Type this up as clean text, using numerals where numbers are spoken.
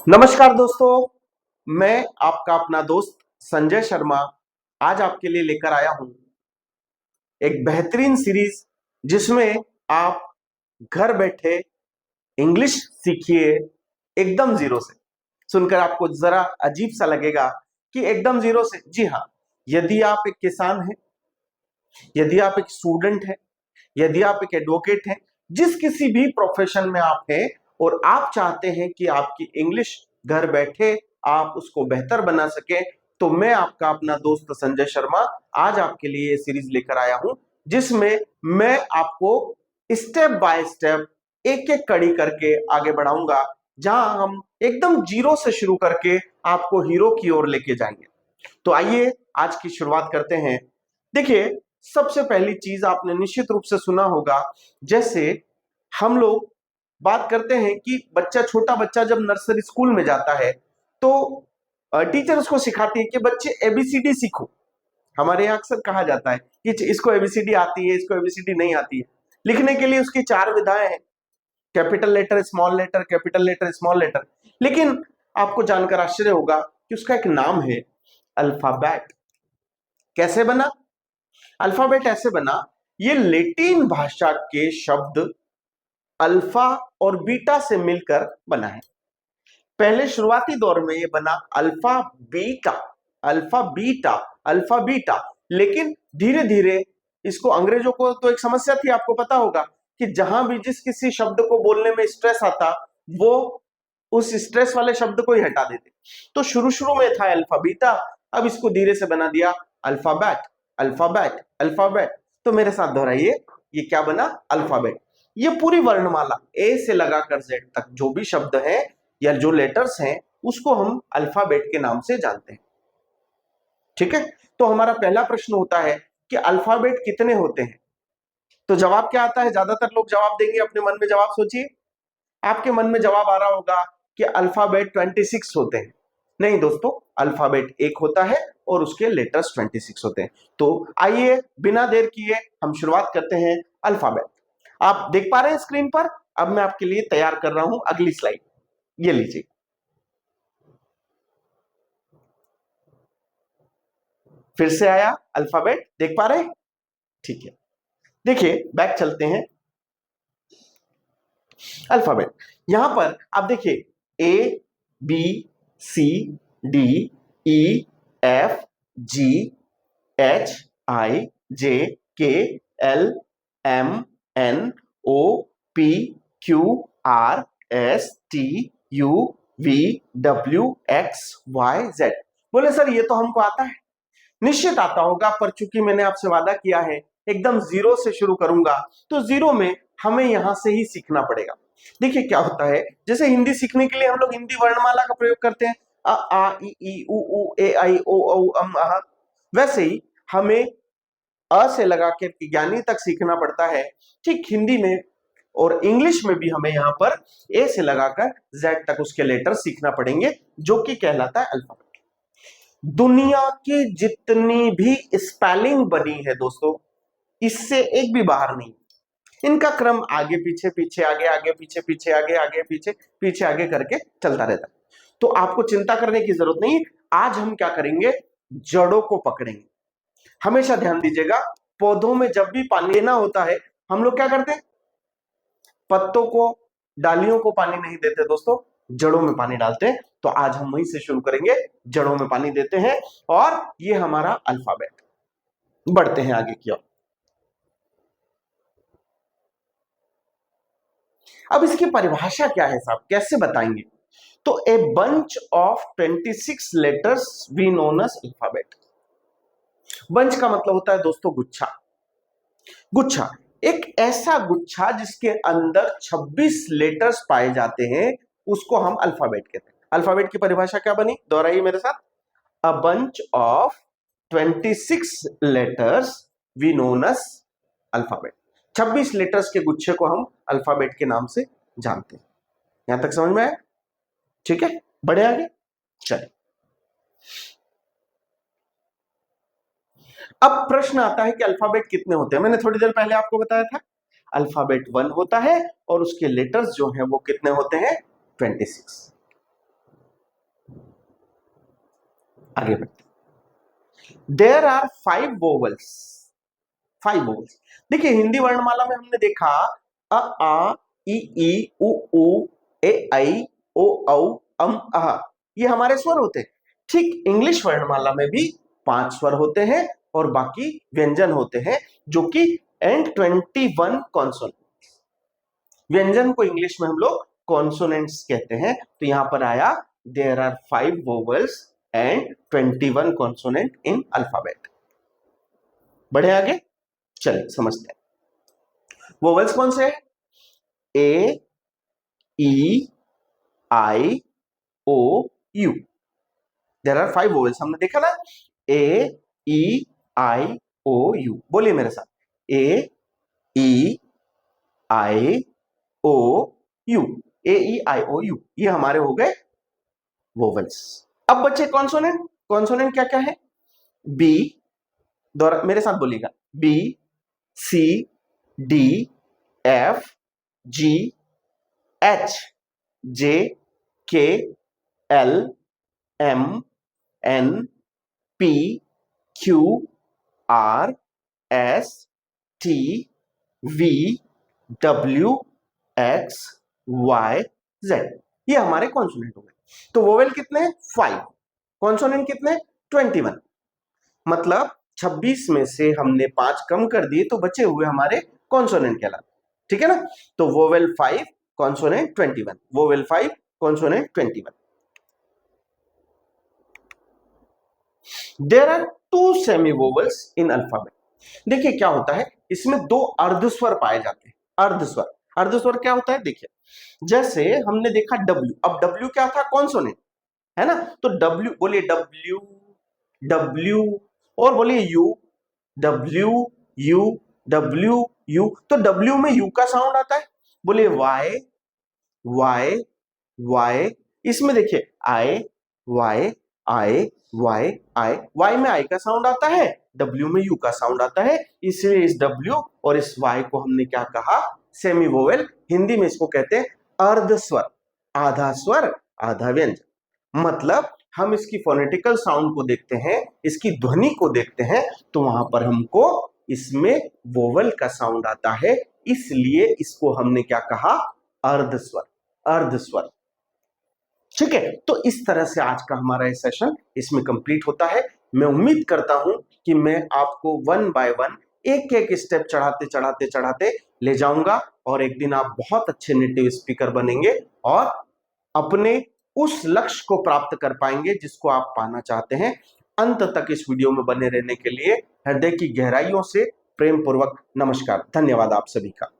नमस्कार दोस्तों, मैं आपका अपना दोस्त संजय शर्मा आज आपके लिए लेकर आया हूं एक बेहतरीन सीरीज जिसमें आप घर बैठे इंग्लिश सीखिए एकदम जीरो से। सुनकर आपको जरा अजीब सा लगेगा कि एकदम जीरो से। जी हाँ, यदि आप एक किसान हैं, यदि आप एक स्टूडेंट हैं, यदि आप एक एडवोकेट हैं, जिस किसी भी प्रोफेशन में आप हैं और आप चाहते हैं कि आपकी इंग्लिश घर बैठे आप उसको बेहतर बना सकें, तो मैं आपका अपना दोस्त संजय शर्मा आज आपके लिए ये सीरीज लेकर आया हूं जिसमें मैं आपको स्टेप बाय स्टेप एक एक कड़ी करके आगे बढ़ाऊंगा, जहां हम एकदम जीरो से शुरू करके आपको हीरो की ओर लेके जाएंगे। तो आइए आज की शुरुआत करते हैं। देखिए, सबसे पहली चीज आपने निश्चित रूप से सुना होगा, जैसे हम लोग बात करते हैं कि छोटा बच्चा जब नर्सरी स्कूल में जाता है तो टीचर उसको सिखाती है कि बच्चे एबीसीडी सीखो। हमारे यहाँ अक्सर कहा जाता है कि इसको एबीसीडी आती है, इसको एबीसीडी नहीं आती है। लिखने के लिए उसकी 4 विधाएं हैं, capital letter, small letter, capital letter, small letter. लेकिन आपको जानकर आश्चर्य होगा कि उसका एक नाम है, अल्फाबेट। कैसे बना? अल्फाबेट ऐसे बना, ये लैटिन भाषा के शब्द अल्फा और बीटा से मिलकर बना है। पहले शुरुआती दौर में ये बना alpha beta, alpha beta, alpha beta. लेकिन धीरे धीरे इसको, अंग्रेजों को तो एक समस्या थी, आपको पता होगा कि जहां भी जिस किसी शब्द को बोलने में स्ट्रेस आता, वो उस स्ट्रेस वाले शब्द को ही हटा देते। तो शुरू शुरू में था अल्फा बीटा, अब इसको धीरे से बना दिया अल्फाबेट, अल्फाबेट, अल्फाबेट। तो मेरे साथ दोहराइए, ये क्या बना? अल्फाबेट। ये पूरी वर्णमाला ए से लगाकर जेड तक जो भी शब्द है या जो लेटर्स हैं उसको हम अल्फाबेट के नाम से जानते हैं। ठीक है, तो हमारा पहला प्रश्न होता है कि अल्फाबेट कितने होते हैं? तो जवाब क्या आता है? ज्यादातर लोग जवाब देंगे, अपने मन में जवाब सोचिए। आपके मन में जवाब आ रहा होगा कि अल्फाबेट 26 होते हैं। नहीं दोस्तों, अल्फाबेट एक होता है और उसके लेटर्स 26 होते हैं। तो आइए बिना देर किए हम शुरुआत करते हैं अल्फाबेट। आप देख पा रहे हैं स्क्रीन पर? अब मैं आपके लिए तैयार कर रहा हूं अगली स्लाइड, ये लीजिए। फिर से आया अल्फाबेट, देख पा रहे हैं? ठीक है, देखिए बैक चलते हैं। अल्फाबेट, यहां पर आप देखिए, A B C D E F G H I J K L M N O P Q R S T U V W X Y Z. बोले सर ये तो हमको आता है। निश्चित आता होगा, पर चूंकि मैंने आपसे वादा किया है एकदम जीरो से शुरू करूंगा, तो जीरो में हमें यहां से ही सीखना पड़ेगा। देखिए क्या होता है, जैसे हिंदी सीखने के लिए हम लोग हिंदी वर्णमाला का प्रयोग करते हैं, अ आ इ ई उ ऊ ए आई ओ औ अम अह। वैसे ही हमें अ से लगा के ज्ञानी तक सीखना पड़ता है। ठीक हिंदी में और इंग्लिश में भी हमें यहाँ पर ए से लगाकर जेड तक उसके लेटर सीखना पड़ेंगे, जो कि कहलाता है अल्फाबेट। दुनिया की जितनी भी स्पेलिंग बनी है दोस्तों, इससे एक भी बाहर नहीं। इनका क्रम आगे पीछे, पीछे आगे, आगे पीछे, पीछे आगे, आगे पीछे, पीछे आगे करके चलता रहता है। तो आपको चिंता करने की जरूरत नहीं। आज हम क्या करेंगे? जड़ों को पकड़ेंगे। हमेशा ध्यान दीजिएगा, पौधों में जब भी पानी देना होता है हम लोग क्या करते हैं? पत्तों को, डालियों को पानी नहीं देते दोस्तों, जड़ों में पानी डालते हैं। तो आज हम वहीं से शुरू करेंगे, जड़ों में पानी देते हैं और ये हमारा अल्फाबेट। बढ़ते हैं आगे की ओर। अब इसकी परिभाषा क्या है साहब, कैसे बताएंगे? तो a bunch of 26 letters we known as alphabet. Bunch का मतलब होता है दोस्तों गुच्छा। गुच्छा, एक ऐसा गुच्छा जिसके अंदर 26 लेटर्स पाए जाते हैं, उसको हम अल्फाबेट कहते हैं। अल्फाबेट की परिभाषा क्या बनी? दोहराइए मेरे साथ। A bunch of 26 letters we known as alphabet. 26 letters के गुच्छे को हम अल्फाबेट के नाम से जानते हैं। यहां तक समझ में आया? ठीक है, बढ़े आगे चले। अब प्रश्न आता है कि अल्फाबेट कितने होते हैं? मैंने थोड़ी देर पहले आपको बताया था, अल्फाबेट 1 होता है और उसके लेटर्स जो हैं वो कितने होते हैं? 26। आगे बढ़ते, देयर आर 5 वोवल्स, 5 वोवल्स। देखिए हिंदी वर्णमाला में हमने देखा अ आ इ ई उ ऊ ए ऐ ओ औ अम अह, ये हमारे स्वर होते हैं। ठीक इंग्लिश वर्णमाला में भी 5 स्वर होते हैं और बाकी व्यंजन होते हैं जो कि एंड 21 कॉन्सोनेंट। व्यंजन को इंग्लिश में हम लोग कॉन्सोनेंट्स कहते हैं। तो यहां पर आया there are 5 vowels and 21 consonant in alphabet. बढ़े आगे, चलिए समझते हैं वोवल्स कौन से हैं। A E I O U, there are 5 vowels, हमने देखा ना, ए ई आई ओ यू। बोलिए मेरे साथ, ए E I O you, A E I O you, ये हमारे हो गए वोवल्स। अब बच्चे कॉन्सोनेंट, कॉन्सोनेंट क्या क्या है। बी, दोबारा मेरे साथ बोलिएगा, B C D F G H J K L M N P Q R S T V W X Y Z, ये हमारे कॉन्सोनेंट हो गए। तो वोवेल कितने, 5, कॉन्सोनेंट कितने 21। मतलब 26 में से हमने 5 कम कर दिए तो बचे हुए हमारे कॉन्सोनेंट कहलाते, ठीक है ना। तो vowel 5 consonant 21, vowel 5 consonant 21। There are 2 semi vowels in alphabet. देखिए क्या होता है, इसमें 2 अर्धस्वर पाए जाते हैं। अर्धस्वर, अर्धस्वर क्या होता है, देखिए जैसे हमने देखा डब्ल्यू, अब डब्ल्यू क्या था, कॉन्सोनेंट है ना। तो डब्ल्यू, बोलिए डब्ल्यू, डब्ल्यू, और बोलिए you, W you, W you. तो डब्ल्यू में यू का साउंड आता है, बोलिए वाई वाई वाई। इसमें देखिए आई वाई आई वाई आई, वाई में आई का साउंड आता है, डब्ल्यू में यू का साउंड आता है, इसलिए इस डब्ल्यू और इस वाई को हमने क्या कहा, सेमी वोवेल। हिंदी में इसको कहते हैं अर्धस्वर, आधा स्वर आधा व्यंजन। मतलब हम इसकी फोनेटिकल साउंड को देखते हैं, इसकी ध्वनि को देखते हैं, तो वहां पर हमको इसमें वोवेल का साउंड आता है, इसलिए इसको हमने क्या कहा, अर्धस्वर, अर्धस्वर। ठीक है, तो इस तरह से आज का हमारा ये सेशन इसमें कंप्लीट होता है। मैं उम्मीद करता हूं कि मैं आपको 1 बाय 1 एक एक स्टेप चढ़ाते चढ़ाते चढ़ाते ले जाऊंगा और एक दिन आप बहुत अच्छे नेटिव स्पीकर बनेंगे और अपने उस लक्ष्य को प्राप्त कर पाएंगे जिसको आप पाना चाहते हैं। अंत तक इस वीडियो में बने रहने के लिए हृदय की गहराइयों से प्रेम पूर्वक नमस्कार, धन्यवाद आप सभी का।